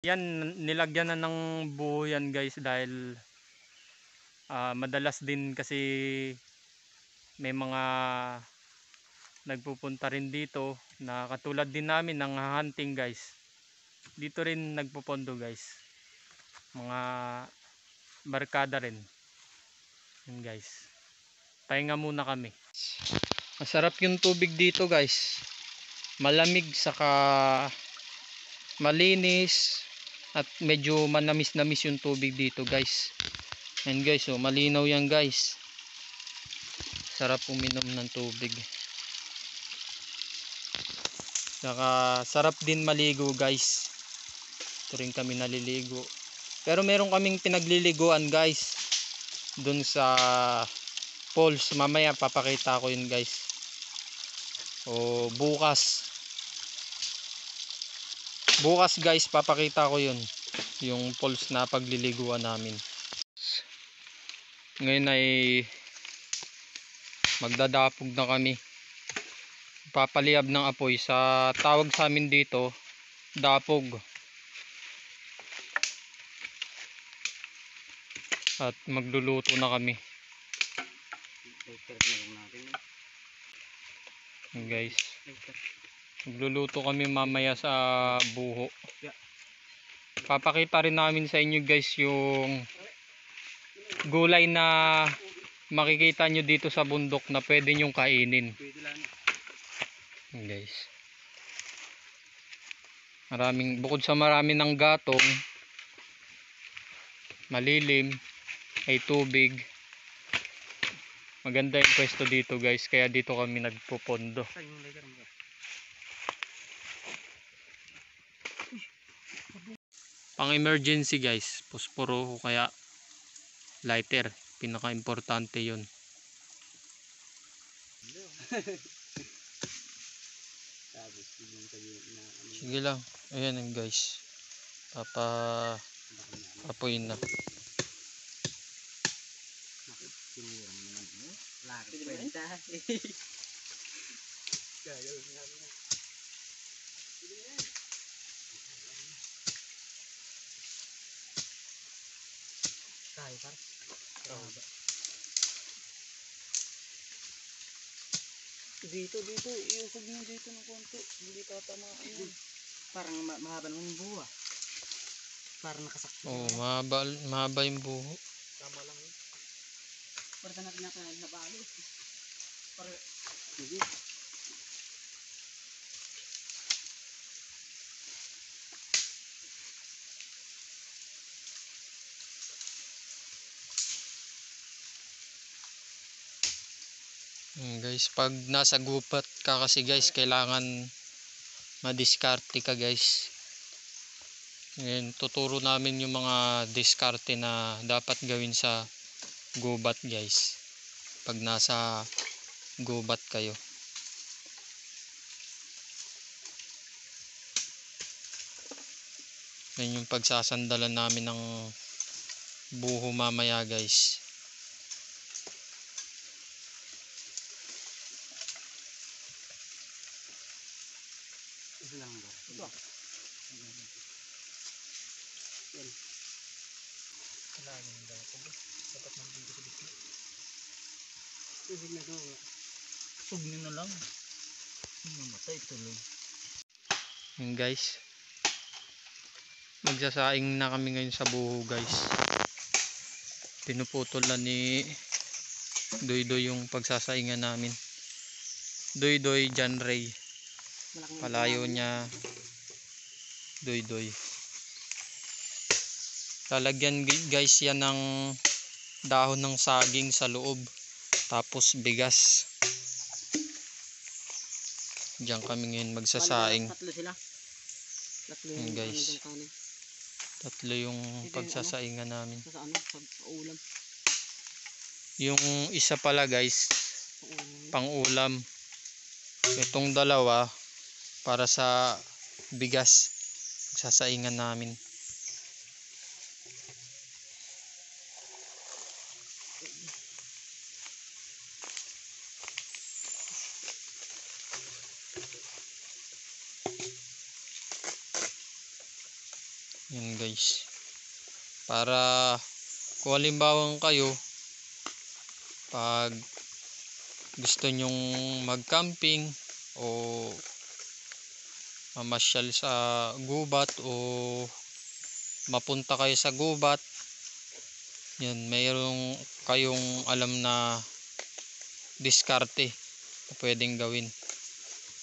Yan, nilagyan na ng buho yan guys dahil madalas din kasi may mga nagpupunta rin dito na katulad din namin ng hunting guys. Dito rin nagpupondo guys. Mga barkada rin. Yan guys. Pahinga muna kami. Masarap yung tubig dito guys. Malamig saka malinis at medyo manamis-namis yung tubig dito guys. Yan guys, oh, malinaw yan guys. Sarap uminom ng tubig. Saka sarap din maligo guys. Ito rin kami naliligo. Pero meron kaming pinagliliguan guys. Dun sa falls. Mamaya papakita ko yun guys. O bukas. Bukas guys papakita ko yun. Yung falls na pagliliguan namin. Ngayon ay magdadapog na kami. Papaliyab ng apoy. Sa tawag sa amin dito, dapog. At magluluto na kami. Guys, magluluto kami mamaya sa buho. Papakita rin namin sa inyo guys yung gulay na makikita nyo dito sa bundok na pwede nyong kainin. Guys, bukod sa marami ng gatong, malilim, ay tubig. Maganda yung pwesto dito guys, kaya dito kami nagpupondo. Pang emergency guys, posporo o kaya lighter, pinaka importante yun. Sige lang, ayan guys, apoy na. Dito, iusog mo dito ng konti. Hindi tatamaan yun. Parang mahaba naman yung buha. Parang nakasakto. Oh, mahaba yung buho. Tama lang yun. Parang natin nabalo. Parang, sige. Guys, pag nasa gupat ka kasi guys, kailangan madiskarte ka guys. Ngayon, tuturo namin yung mga diskarte na dapat gawin sa gubat guys. Pag nasa gubat kayo. Ngayon yung pagsasandalan namin ng buho mamaya guys. Lang ba? Ito. Yan. Kailangan daw ito. Dapat nandito ko dito. Tubig na daw. Sug nyo na lang. Mamatay tuloy. Yun guys. Magsasaing na kami ngayon sa buho guys. Pinuputol na ni Doydoy yung pagsasaingan namin. Doydoy John Ray. Palayo niya Doydoy. Lalagyan guys yan ng dahon ng saging sa loob, tapos bigas. Diyan kami ngayon magsasaing. Tatlo sila. Tatlo yung guys. Tatlo yung pagsasaingan namin. Sa ano? Sa ulam. Yung isa pala guys, pang ulam. Itong dalawa para sa bigas. Magsasaingan namin. Yan guys. Para kung halimbawa kayo pag gusto nyong mag-camping o mamasyal sa gubat o mapunta kayo sa gubat, yan, mayroong kayong alam na diskarte na pwedeng gawin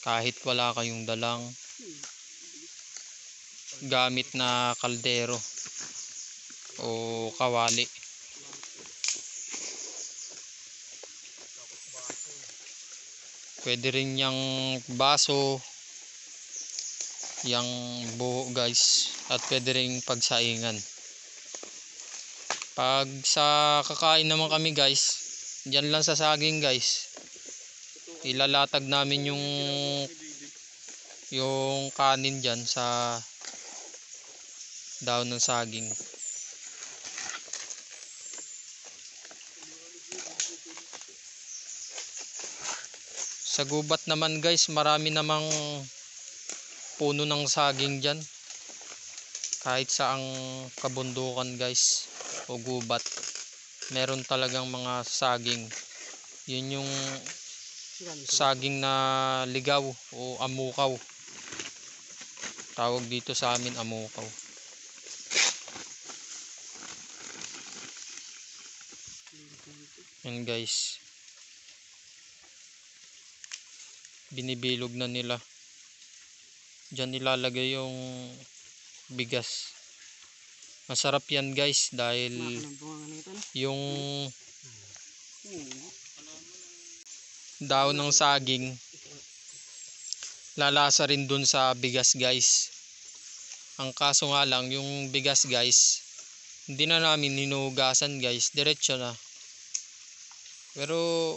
kahit wala kayong dalang gamit na kaldero o kawali. Pwede rin yung baso, yung buo guys, at pwede rin pagsaingan. Pag sa kakain naman kami guys, dyan lang sa saging guys, ilalatag namin yung kanin dyan sa daon ng saging. Sa gubat naman guys, marami namang puno ng saging dyan. Kahit saang kabundukan guys o gubat, meron talagang mga saging. Yun yung saging na ligaw o amukaw. Tawag dito sa amin amukaw. Yan guys. Binibilog na nila. Diyan nilalagay yung bigas. Masarap yan guys dahil yung daon ng saging lalasa rin dun sa bigas guys. Ang kaso nga lang yung bigas guys, hindi na namin hinugasan guys, diretso na. Pero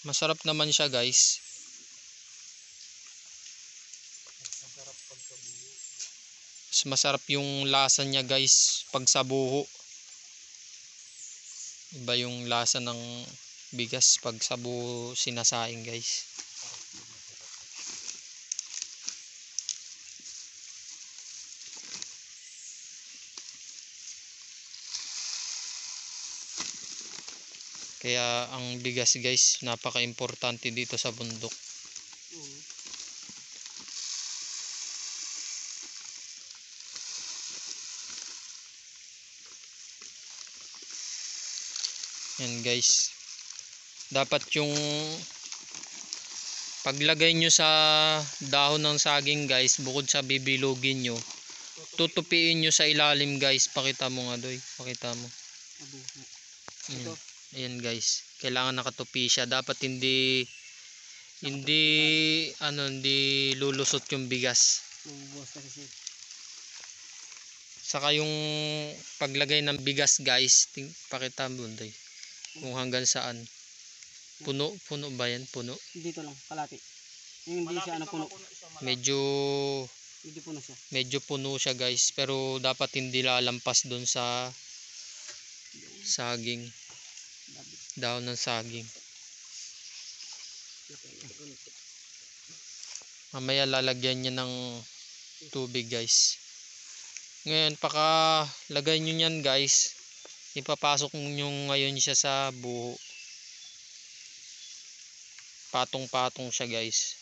masarap naman siya guys. Masarap yung lasa niya guys pag sa buho. Iba yung lasa ng bigas pag sa buho sinasaing guys. Kaya ang bigas guys, napaka-importante dito sa bundok. Yan guys. Dapat yung paglagay nyo sa dahon ng saging guys, bukod sa bibilugin nyo, tutupiin nyo sa ilalim guys. Pakita mo nga doy. Pakita mo. Ayan guys. Kailangan nakatupi siya. Dapat hindi lulusot yung bigas. Saka yung paglagay ng bigas guys, pakita mo doy. Kung hanggang saan. Puno ba yan? Puno? Dito lang, kalati. Yung hindi siya puno. Medyo puno siya guys. Pero dapat hindi lalampas doon sa saging. Daon ng saging. Mamaya lalagyan niya ng tubig guys. Ngayon pakalagay nyo yan guys, ipapasok nyo ngayon siya sa buho. Patong-patong siya guys.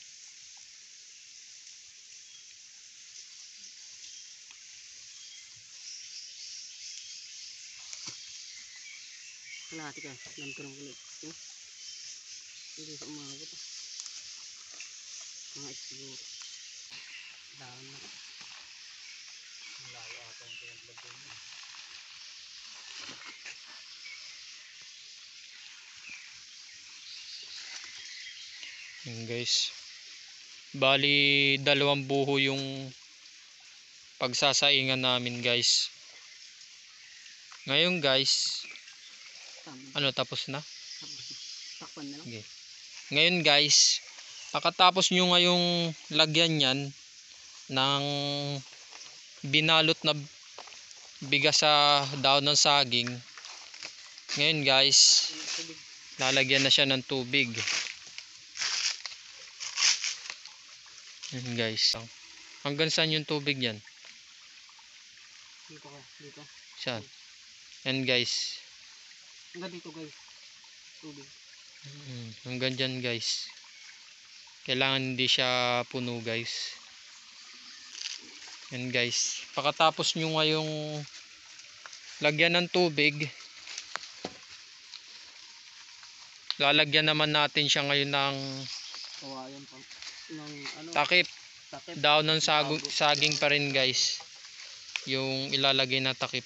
Kalahati ka, lanturang kulit. Hindi sa umabot. Mga siguro. Dahon na. Malayo ata yung pinaglagay niya. Yan guys. Bali 2 buho yung pagsasaingan namin guys. Ngayon guys, tapos na? Takpan na lang. Okay. Ngayon guys, pagkatapos nyo ngayong lagyan yan ng binalot na bigas sa daon ng saging, ngayon guys, lalagyan na siya ng tubig. Yan guys. Hanggang saan yung tubig yan? Dito ka, dito. Saan? Yan guys. Hanggang dito guys. Tubig. Hanggang dyan guys. Kailangan hindi siya puno guys. Yan guys. Pagkatapos nyo ngayong lagyan ng tubig, lalagyan naman natin siya ngayon ng Kawayan pa. Ng ano? takip. Takip. Daon ng saging pa rin guys. Yung ilalagay na takip.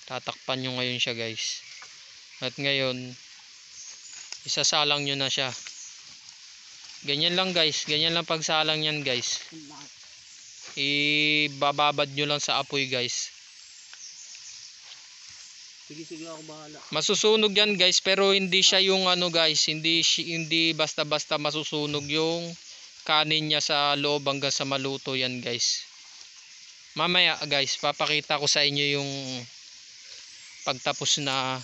Tatakpan nyo ngayon siya guys. At ngayon, isasalang nyo na siya. Ganyan lang guys. Ganyan lang pagsalang yan guys. Ibababad nyo lang sa apoy guys. Sige ako bahala. Masusunog yan guys, pero hindi siya yung ano guys, hindi basta-basta masusunog yung kanin niya sa loob hanggang sa maluto yan guys. Mamaya guys, papakita ko sa inyo yung pagtapos na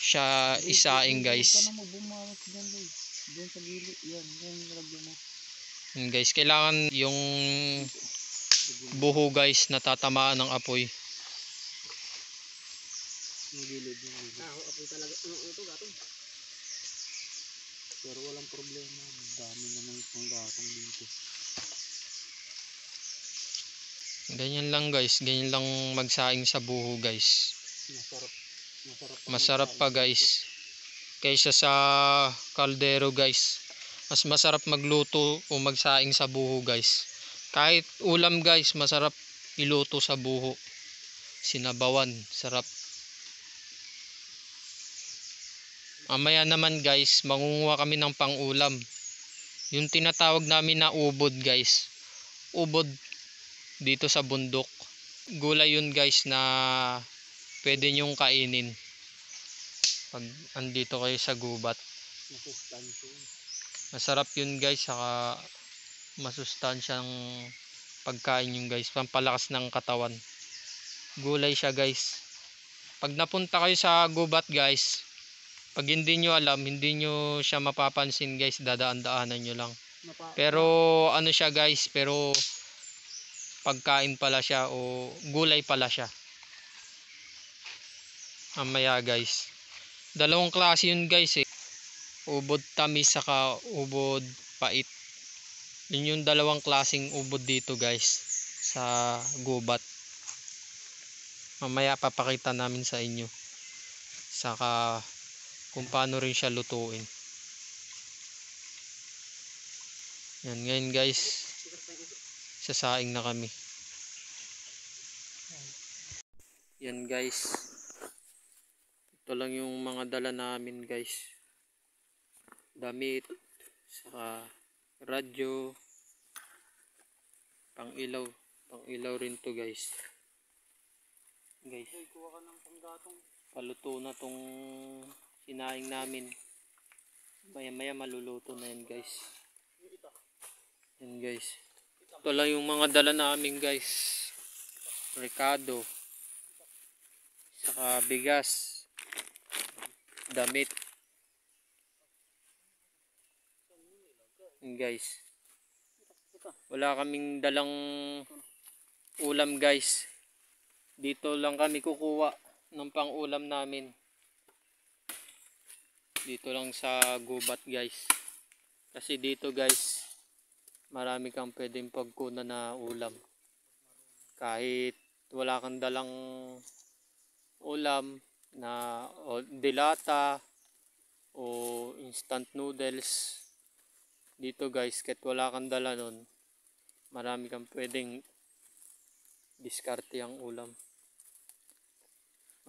siya isaing guys. Huwag ka na magbumawas dyan guys. Doon sa gilid. Yan nilagyan mo. Yan guys, kailangan yung buho guys natatamaan ng apoy. Yung gilid. Apoy talaga. Ito gatong. Pero walang problema. Dami naman itong gatong dito. Ganyan lang guys, ganyan lang magsaing sa buho guys. Masarap pa guys. Kaysa sa kaldero guys. Mas masarap magluto o magsaing sa buho guys. Kahit ulam guys, masarap iluto sa buho. Sinabawan, sarap. Mamaya naman guys, mangunguha kami ng pang-ulam. Yung tinatawag namin na ubod guys. Ubod dito sa bundok. Gulay yun guys na pwede nyong kainin pag andito kayo sa gubat. Masarap yun guys, saka masustansyang pagkain yun guys, pampalakas ng katawan. Gulay siya guys. Pag napunta kayo sa gubat guys, pag hindi nyo alam, hindi nyo siya mapapansin guys, dadaan-daanan nyo lang. Pero ano siya guys, pero pagkain pala siya o gulay pala siya. Mamaya guys, dalawang klase yun guys eh. Ubod tamis saka ubod pait. Yun yung dalawang klaseng ubod dito guys sa gubat. Mamaya papakita namin sa inyo. Saka kung paano rin siya lutuin. Yan ngayon guys, sasaing na kami. Yan guys, ito lang yung mga dala namin guys. Damit, saka radyo, pang ilaw rin to guys. Guys, Kuha ka ng panggatong. paluto na tong sinaing namin. Maya maluluto na yan guys. Yan guys, ito lang yung mga dala namin guys. Recado, saka bigas, damit. Yan guys, wala kaming dalang ulam guys. Dito lang kami kukuha ng pang ulam namin. Dito lang sa gubat guys. Kasi dito guys, marami kang pwedeng pagkunan na ulam. Kahit wala kang dalang ulam na o dilata o instant noodles, dito guys, kahit wala kang dala nun, marami kang pwedeng diskarte ang ulam.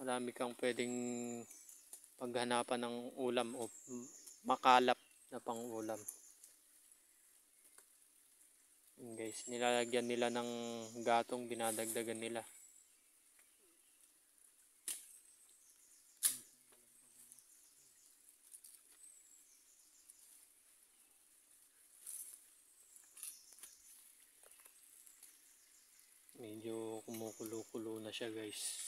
Marami kang pwedeng paghanapan ng ulam o makalap na pang ulam. Guys, nilalagyan nila ng gatong, dinadagdagan nila. Medyo kumukulo-kulo na siya guys.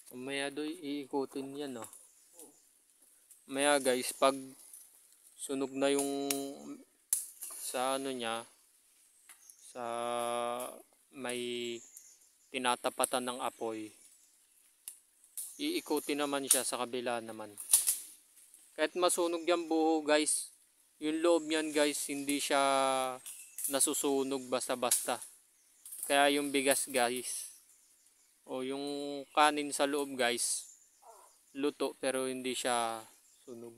Mamaya doy iikutin yan oh. Mamaya guys, pag sunog na yung sa ano niya, sa may tinatapatan ng apoy, iikuti naman siya sa kabila naman. Kahit masunog yung buho guys, yung loob niyan guys, hindi siya nasusunog basta-basta. Kaya yung bigas guys, o yung kanin sa loob guys, luto pero hindi siya sunog.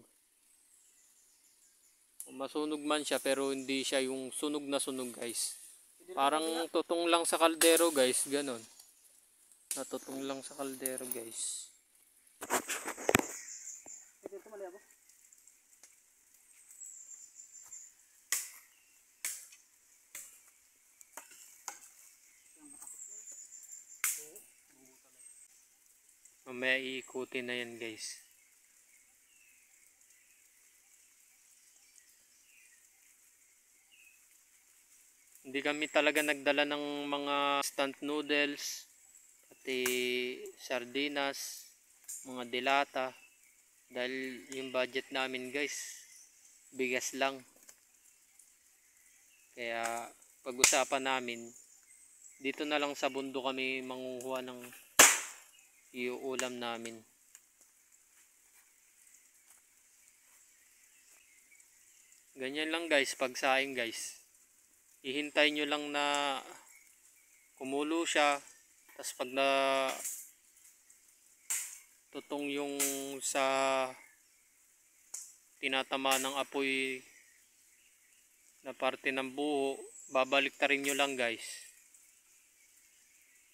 Masunog man siya pero hindi siya yung sunog na sunog guys. Parang tutong lang sa kaldero guys, ganon. Natutong lang sa kaldero guys. Dito mali ako. Mamaya iikutin na yan guys. Hindi kami talaga nagdala ng mga instant noodles, pati sardinas, mga dilata. Dahil yung budget namin guys, bigas lang. Kaya pag-usapan namin, dito na lang sa bundo kami mangunguha ng iuulam namin. Ganyan lang guys, pagsaing guys. Ihintay nyo lang na kumulo siya. Tapos pag na tutong yung sa tinatama ng apoy na parte ng buho, babalik ta rin nyo lang guys.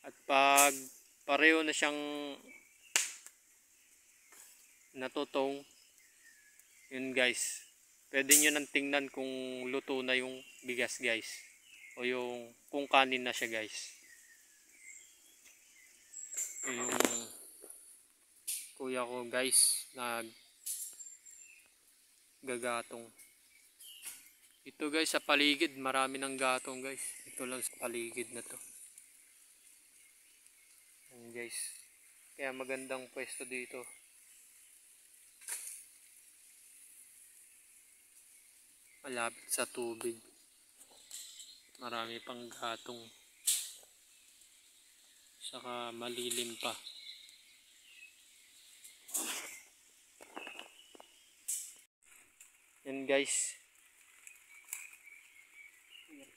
At pag pareho na siyang natutong, yun guys, pwede nyo nang tingnan kung luto na yung bigas guys, o yung kung kanin na siya guys. Yung kuya ko guys naggagatong. Ito guys sa paligid, marami ng gatong guys. Ito lang sa paligid na to. Ayan guys, kaya magandang pwesto dito. Malapit sa tubig, marami pang gatong, saka malilim pa. Yan guys,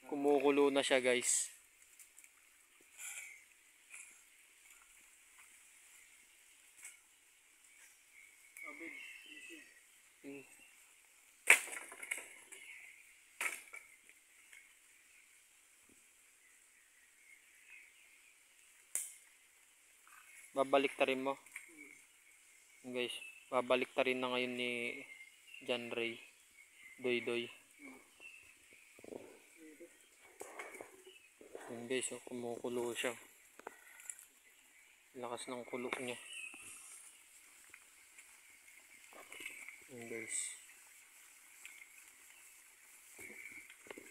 kumukulo na siya guys. Babalik ta rin mo guys, babalik ta rin na ngayon ni John Ray Doy Doy. Yan guys, oh, kumukulo siya. Lakas ng kulok niya. Yan guys,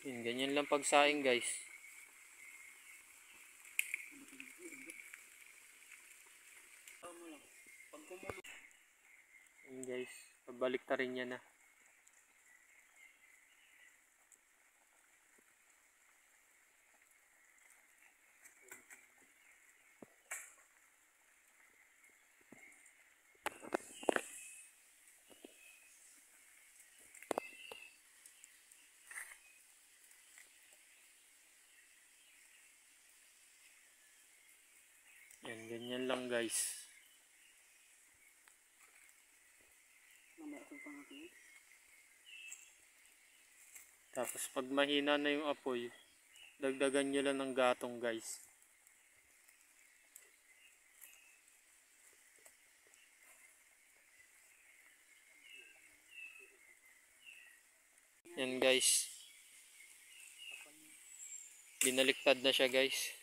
yan, ganyan lang pagsaing guys. Yan guys, pabalik ta rin niya na. Yan, ganyan lang guys. Tapos pag mahina na yung apoy, dagdagan nyo lang ng gatong guys. Yan guys, binaliktad na siya guys.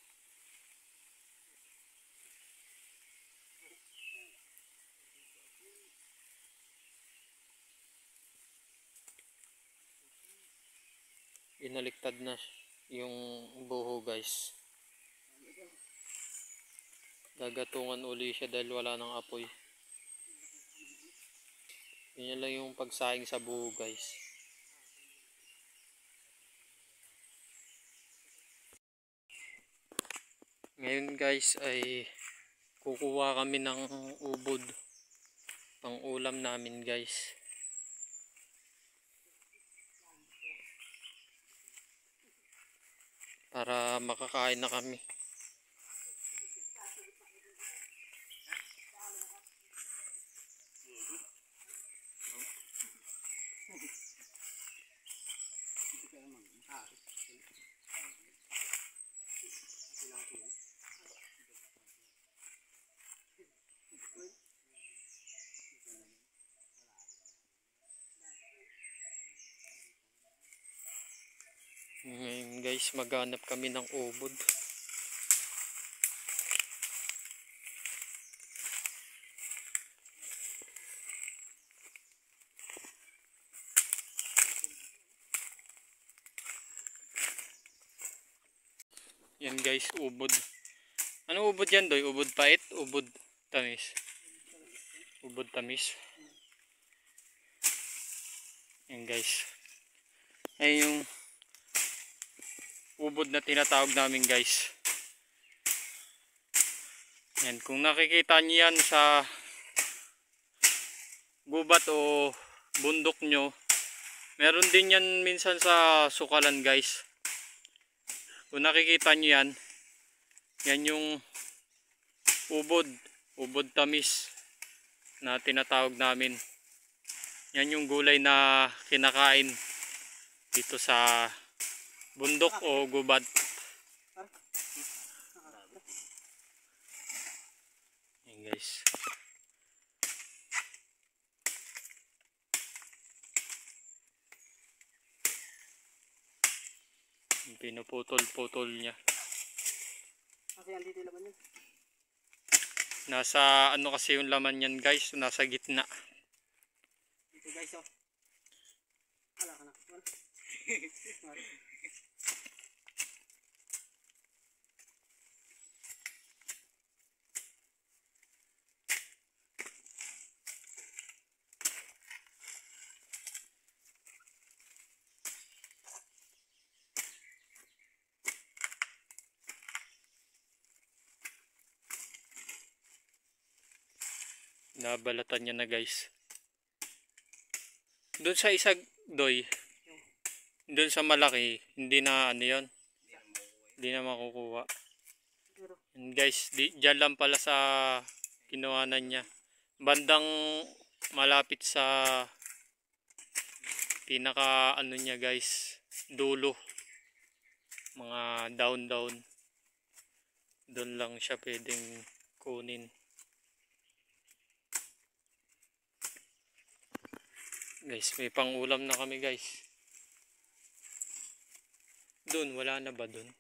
Binaliktad na yung buho guys. Gagatungan uli siya dahil wala ng apoy. Yan lang yung pagsaing sa buho guys. Ngayon guys ay kukuha kami ng ubod pang ulam namin guys. Para makakain na kami. Ngayon guys, maghanap kami ng ubod. Yan guys, ubod. Ano ubod yan doy? Ubod pait? Ubod tamis? Ubod tamis. Yan guys. Ay yung ubod na tinatawag namin guys. Yan, kung nakikita niyo yan sa gubat o bundok nyo, meron din yan minsan sa sukalan guys. Kung nakikita nyo yan, yan yung ubod tamis na tinatawag namin. Yan yung gulay na kinakain dito sa bundok o gubat. Yan guys. Pinuputol-putol niya. Kasi andito yung laman yun. Nasa ano kasi yung laman yan guys, nasa gitna. Dito guys oh. Wala ka na. Nabalatan niya na guys. Doon sa isa doy, doon sa malaki, hindi na ano yun, hindi na makukuha. And guys, dyan lang pala sa kinuhanan niya. Bandang malapit sa pinaka ano niya guys, dulo. Mga down. Doon lang siya pwedeng kunin. Guys, may pangulam na kami guys. Doon, wala na ba doon?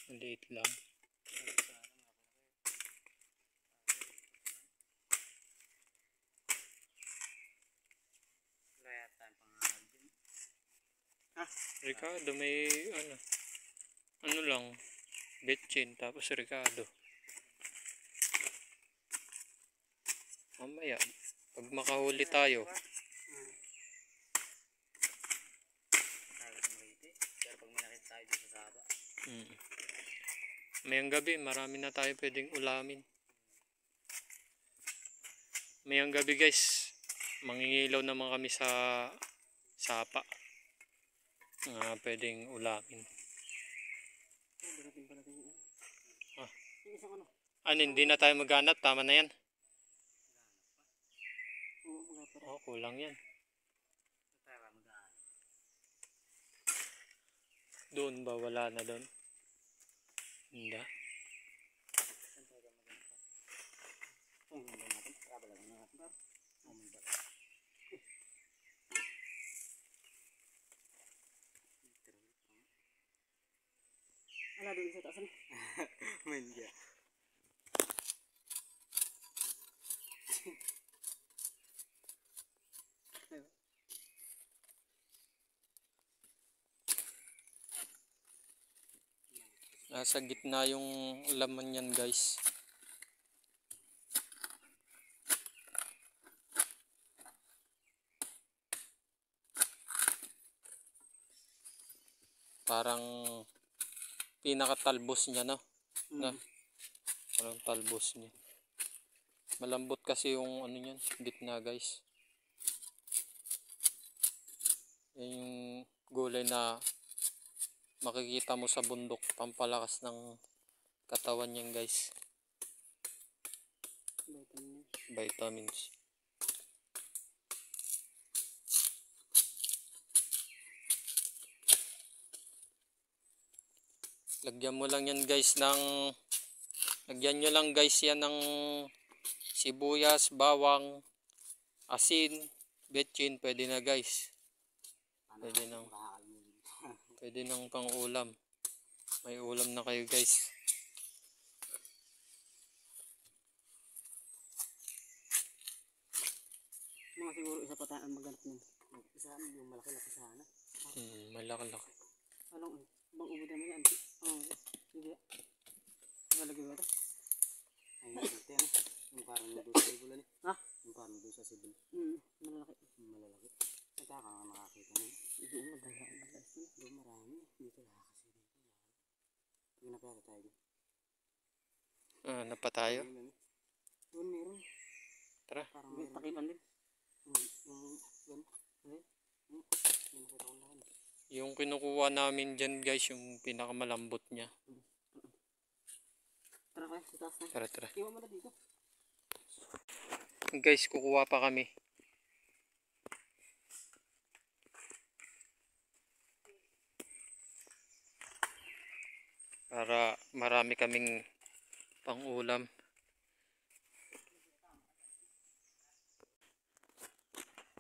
Maliit lang. Ricardo, may ano lang, betchin, tapos Ricardo. Mamaya, pag makahuli tayo. Pero pag may nakita tayo dito sa haba. Mayang gabi, marami na tayo pwedeng ulamin. Mayang gabi guys, mangingilaw naman kami sa sapa. Pwedeng ulamin. Ano, hindi na tayo maghanap, tama na yan. Kulang yan. Doon ba? Wala na doon? Hindi. Ala doon sa taas na. Main dia. Nasa gitna yung laman yan guys. Parang pinakatalbos niya, no? Na, Mm. parang talbos niya. Malambot kasi yung ano niyan, gitna guys. Yan yung gulay na makikita mo sa bundok, pampalakas ng katawan niyan guys. Vitamin. Vitamins. Lagyan mo lang yan guys ng lagyan nyo lang guys yan ng sibuyas, bawang, asin, betchin, pwede na guys. Pwede nang pang ulam. May ulam na kayo guys. Mga siguro isa pa tayo ang maganap nun. Isa yung malaki-laki sana. Malaki-laki. Anong bang ubod naman yan? Sige. Malagay ba ito? Ay, ito yan. Yung parang doon sa sibol eh. Ha? Yung parang doon sa sibol. Malalaki. Malalaki. Nagkaka nga makakita mo. Doon madala. Doon marami. Dito lahat kasi dito. Tingnan na pala tayo. Ano pa tayo? Doon meron. Tara. Parang may takipan din. Yung kinukuha namin dyan guys, yung pinakamalambot niya. Tara kaya, sa taas na. Tara, tara. Iwan mo na dito. Guys, kukuha pa kami. Para marami kaming pang-ulam.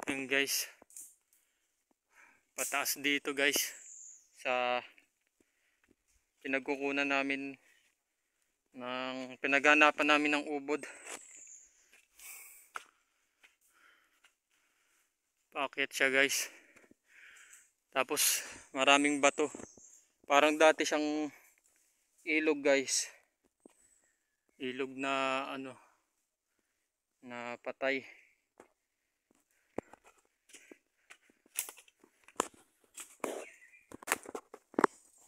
Yan guys. Pataas dito guys. Sa pinagkukunan namin ng pinaganapan namin ng ubod. Paakyat siya guys. Tapos maraming bato. Parang dati siyang ilog guys. Ilog na ano na patay.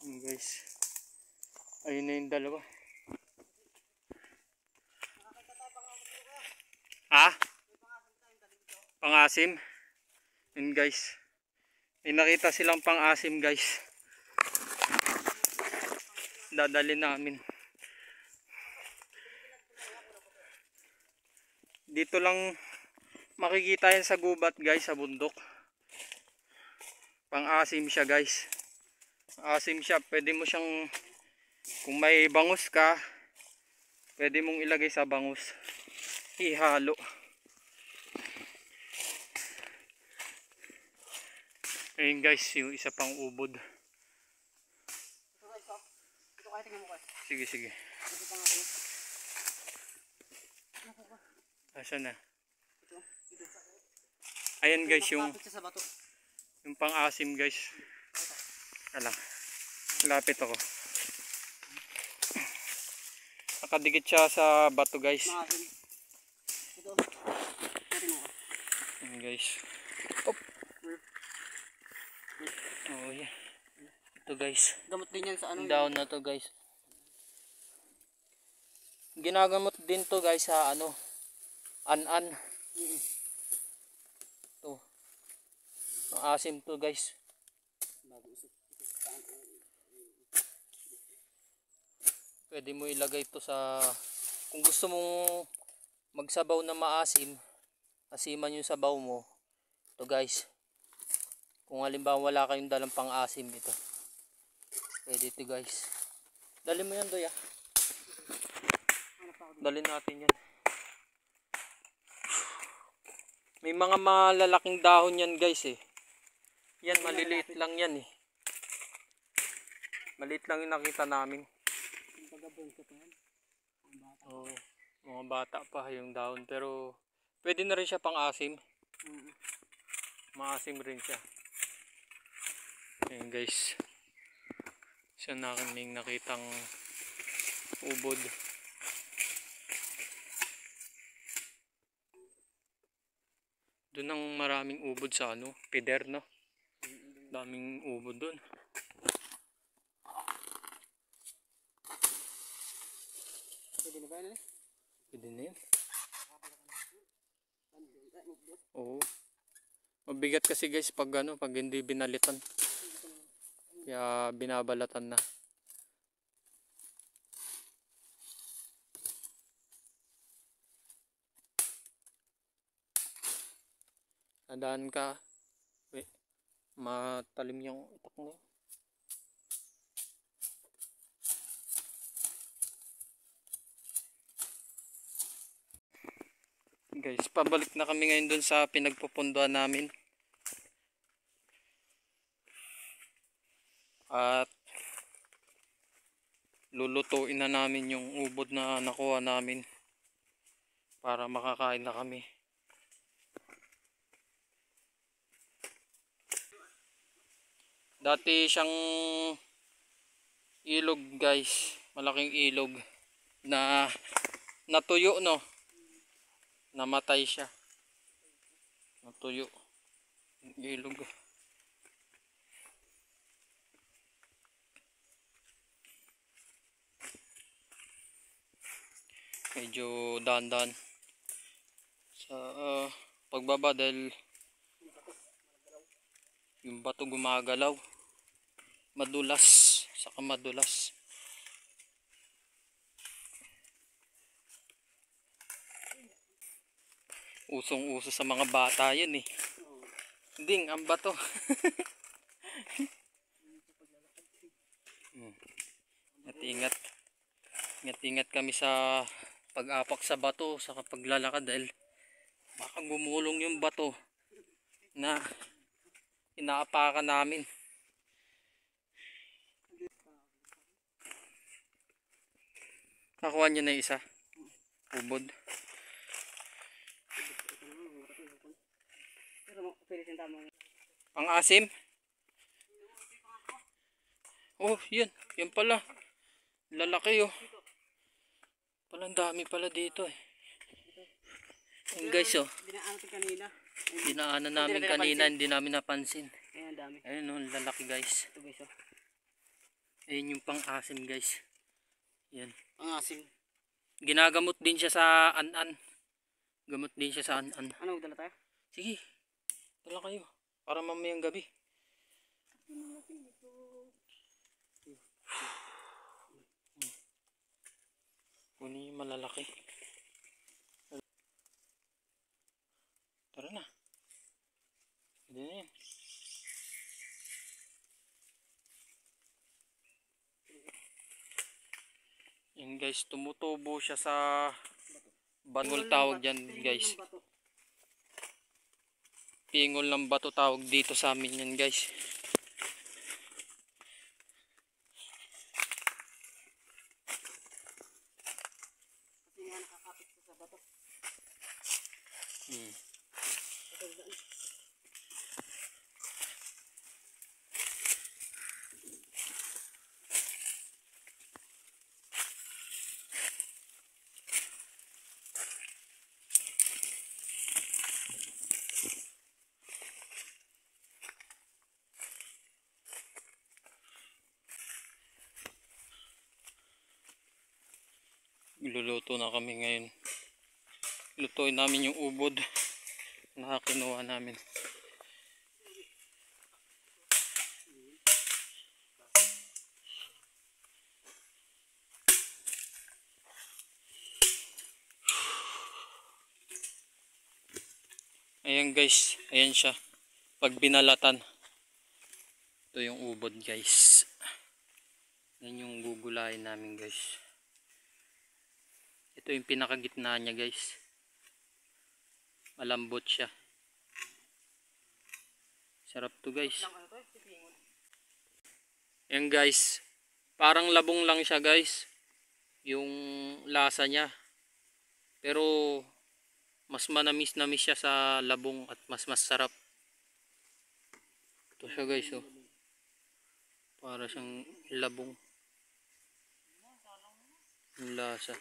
Guys. Ayun na yung dalawa. Ah? Pangasim? Yun guys. May nakita silang pangasim guys. Dadali namin. Dito lang makikita yan sa gubat guys, sa bundok. Pangasim siya guys. Asim siya, pwede mo siyang kung may bangus ka, pwede mong ilagay sa bangus. Ihalo. Ayun guys, yung isa pang ubod. Ito guys, oh. Ito kaya tingnan mo guys. Sige, sige. Ito pa nga ito. Asan na? Ito. Ayan guys, Nakapit siya sa bato. yung pang-asim guys. Alam. Lapit ako. Nakadikit siya sa bato guys. Maasim. Ito. Tingnan mo. Ayan guys. Op. Oh yeah. Ito guys. Gamot din yan sa ano. Down na to guys. Ginagamot din to guys sa ano. An-an. To. Asim to guys. Pwede mo ilagay to sa kung gusto mong magsabaw na maasim, asiman yung sabaw mo. Ito guys. Kung halimbawa wala kayong dalang pang-asim ito. Pwede ito guys. Dali mo yan doy ah. Dali natin yan. May mga malalaking dahon yan guys eh. Yan maliliit lang yan eh. Maliit lang yung nakita namin. Oh, mga bata pa yung dahon pero pwede na rin siya pang-asim. Maasim rin siya. Ayan guys. Isa na kaming nakitang ubod. Doon ang maraming ubod sa ano, pider no. Daming ubod doon. Pwede na ba yan? Pwede na yun. Oo. Mabigat kasi guys pag ano, pag hindi binalitan. Kaya binabalatan na. Tandaan ka. Wait, matalim yung itak mo. Guys, pabalik na kami ngayon dun sa pinagpupunduan namin. At lulutuin na namin yung ubod na nakuha namin para makakain na kami. Dati siyang ilog guys, malaking ilog na natuyo no. Namatay siya. Natuyo. Ilog. Medyo dahan-dahan sa pagbaba dahil yung bato gumagalaw. Madulas, saka madulas. Usong-uso sa mga bata yun eh. Ding, ang bato. Ingat-ingat. Ingat-ingat kami sa pag-apak sa bato sa paglalakad dahil baka gumulong yung bato na inaapakan namin. Nakuha nyo na isa. Ubod. Ang asim. Oh, yun. Yan pala. Lalaki oh. Palang dami pala dito eh. Yan guys oh. Dinaanan namin kanina, hindi namin napansin. Ayan, dami. Ayun oh, lalaki guys. Ito guys oh. Ayun yung pang-asim guys. Yan. Pang-asim. Ginagamot din siya sa an-an. Gamot din siya sa an-an. Ano, dala tayo? Sige. Dala kayo. Para mamayang gabi. Kunin yung malalaki. Tara na. Pwede na yan. Yan guys, tumutubo siya sa banol tawag dyan guys. Pingol ng bato tawag dito sa amin yan guys. Kasi nga nakakapit sa bato. Luluto na kami ngayon. Lutuin namin yung ubod na kinuha namin. Ayan guys, ayan siya. Pag binalatan, ito yung ubod guys. Yan yung gugulayin namin guys. Ito yung pinakagitna niya guys. Malambot siya. Sarap to guys. Ayan guys. Parang labong lang siya guys. Yung lasa niya. Pero mas manamis-namis siya sa labong at mas masarap. Ito siya guys oh. Para siyang labong. Yung lasa.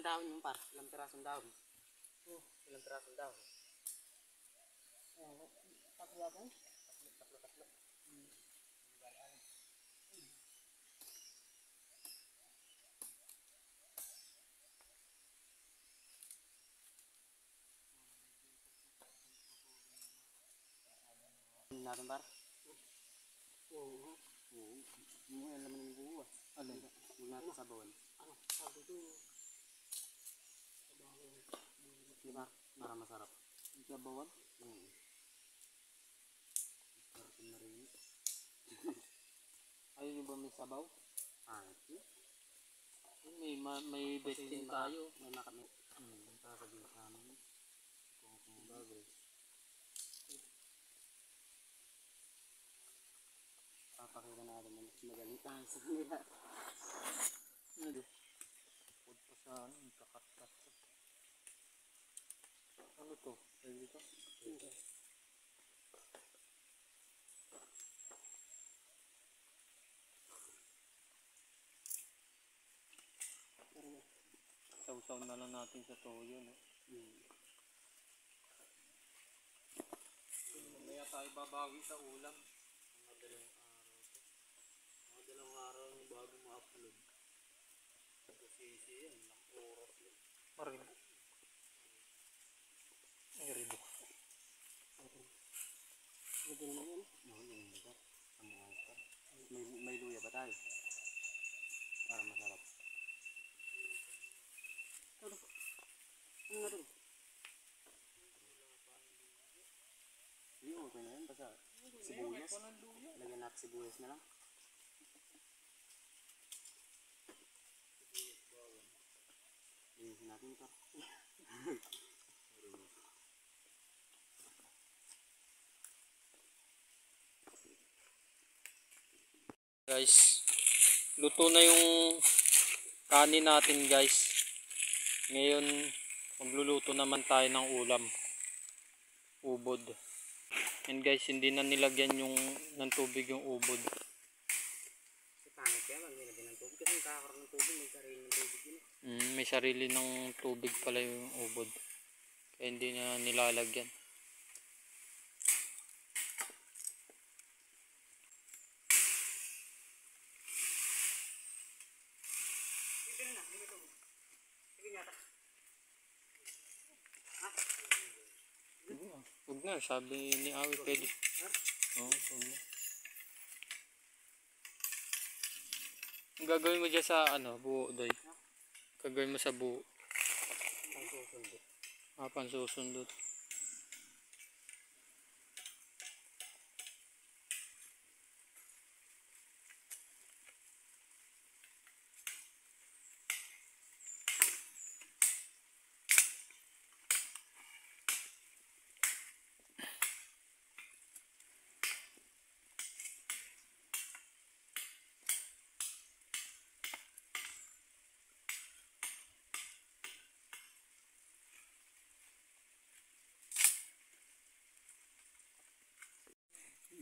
dahon yung par? Ilang pirasong dahon? Ilang pirasong dahon? Tatlo yata yun. Tatlo. Natin par? Oo. Yung alam mo ng buwas. Alin? Huwag natin sabawan. Ano? Sabi ito. Diba? Para masarap. Sabawan? Sarap yung marinig. Ayaw nyo ba may sabaw? May betchin Kasi tayo. may makamit. Sasabihin sa amin. Kung bagay. Papakita natin na mas magaling tayo sa kanila. Pud pa sa ano, kakat-kat. Ano to? Pwede to? Hindi. Sausaw na lang natin sa toyo, no? Mamaya tayo babawi sa ulam. Mga dalawang araw yung bago ma-upload. Kasi yan, oras yun. Maribo. Ay, ribo. Pwede naman yan. Yung iba. May luya ba tayo? Para masarap. Ano nga rin? Yung okay na yan. Basta sibuyas. Lagyan natin sibuyas na lang. Linisin natin ito. Guys, luto na yung kanin natin, guys. Ngayon, magluluto naman tayo ng ulam. Ubod. And guys, hindi na nilagyan ng tubig yung ubod. Kasi pangit kaya pag nilagyan ng tubig. Kasi kakaroon ng tubig, may sarili ng tubig yun. May sarili ng tubig pala yung ubod. Kaya hindi na nilalagyan. Huwag na, sabi ni Awi pwede. Oo, huwag na. Ang gagawin mo dyan sa ano, buo doy. Gagawin mo sa buo. Pangsusundot. Pansusundot.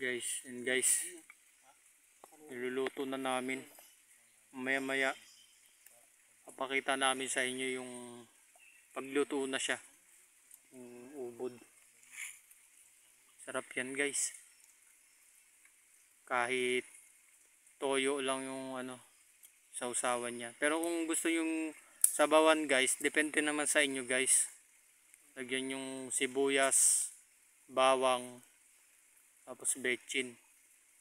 Guys, and guys, niluluto na namin. Maya maya papakita namin sa inyo yung pagluto na siya, yung ubod. Sarap yan, guys. Kahit toyo lang yung ano, sausawan niya. Pero kung gusto yung sabawan, guys, depende naman sa inyo, guys. Lagyan yung sibuyas, bawang, tapos betchin.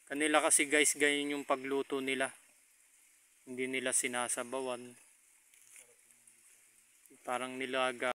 Kanila kasi, guys, ganyan yung pagluto nila. Hindi nila sinasabawan. Parang nilaga.